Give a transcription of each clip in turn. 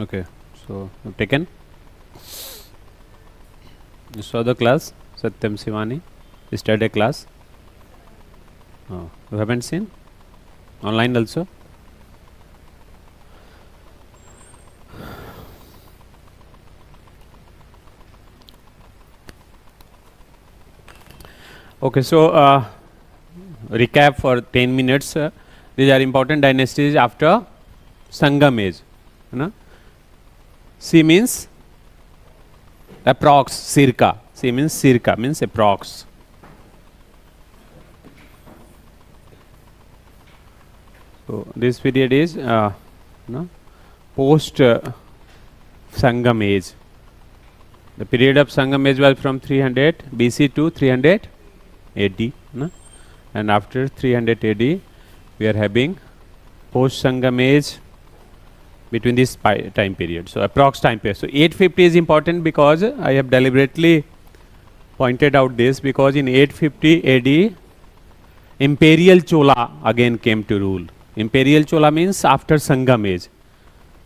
Okay, so taken. You saw the class, Satyam Sivani, yesterday class. Oh, you haven't seen? Online also? Okay, so recap for 10 minutes. These are important dynasties after Sangam age. C means approx, circa. C means circa, means approx. So this period is post Sangam age. The period of Sangam age was from 300 BC to 300 AD. And after 300 AD, we are having post Sangam age between this time period. So approx time period. So 850 is important because I have deliberately pointed out this, because in 850 AD, Imperial Chola again came to rule. Imperial Chola means after Sangam age.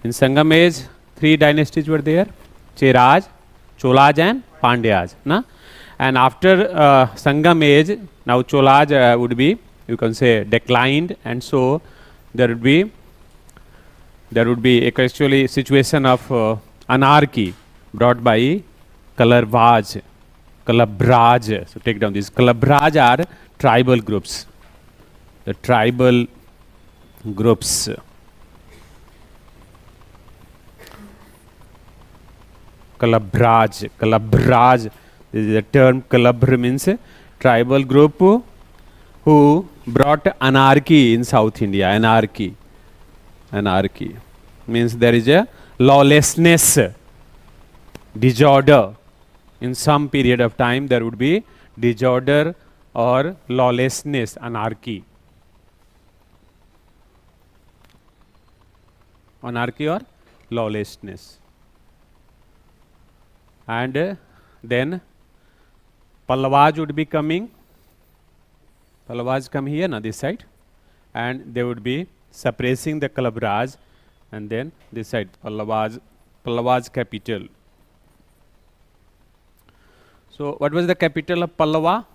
In Sangam age, 3 dynasties were there: Cheraj, Cholas and Pandyas. And after Sangam age, now Cholas would be, you can say, declined, and so there would be actually situation of anarchy brought by Kalabhras. So take down these. Kalabhras are tribal groups. The tribal groups. Kalabhras. This is the term. Kalabhra means tribal group who brought anarchy in South India. Anarchy means there is a lawlessness, disorder. In some period of time, there would be disorder or lawlessness, anarchy. Anarchy or lawlessness. And then Pallavas would be coming. Pallavas come here, this side, and they would be suppressing the Kalabhras, and then this side Pallavas capital. So what was the capital of Pallava?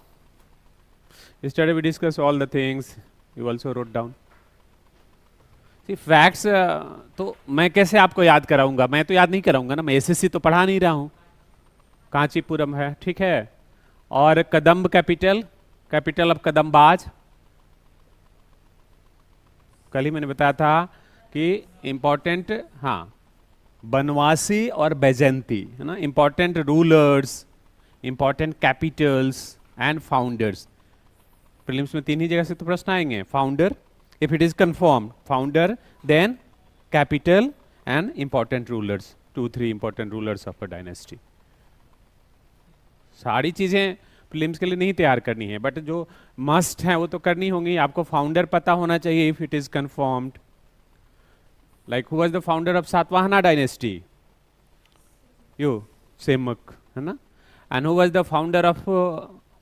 Yesterday we discussed all the things. You also wrote down. See, facts तो मैं कैसे आपको याद कराऊंगा? मैं तो याद नहीं कराऊंगा ना, मैं एसएससी तो पढ़ा नहीं रहा हूँ. कांचीपुरम है, ठीक है. और कदम्ब कैपिटल ऑफ कदम्बाज. कल ही मैंने बताया था कि इंपॉर्टेंट, हाँ, बनवासी और बैजंती है ना, important rulers, important capitals and founders. Prelims में 3 ही जगह से तो प्रश्न आएंगे. Founder, if it is confirmed, founder, then capital and important rulers. 2-3 important rulers of a dynasty. सारी चीजें प्रीलिम्स के लिए नहीं तैयार करनी है, बट जो मस्ट है वो तो करनी होंगी. आपको फाउंडर पता होना चाहिए if it is confirmed. Like who was the founder of Satavahana dynasty? You Simuka, है ना. And who was the founder of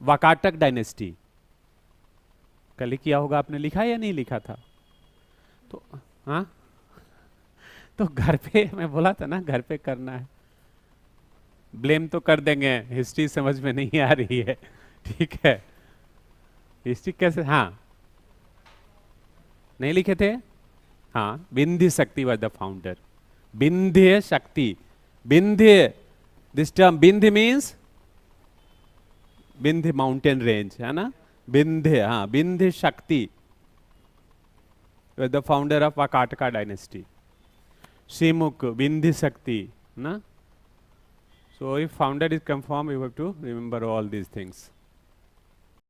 Vakataka dynasty? कल ही किया होगा आपने, लिखा या नहीं लिखा था? तो हाँ, तो घर पे मैं बोला था ना, घर पे करना है. ब्लेम तो कर देंगे, हिस्ट्री समझ में नहीं आ रही है, ठीक है. हिस्ट्री कैसे? हाँ, नहीं लिखे थे. हाँ, Vindhya Shakti was the founder. Vindhya Shakti, Vindhya, this term Vindhya means Vindhya mountain range, है ना. विंध्य, हाँ, Vindhya Shakti was the founder of Vakataka dynasty. Simuk, Vindhya Shakti, ना. So if founder is confirmed, you have to remember all these things.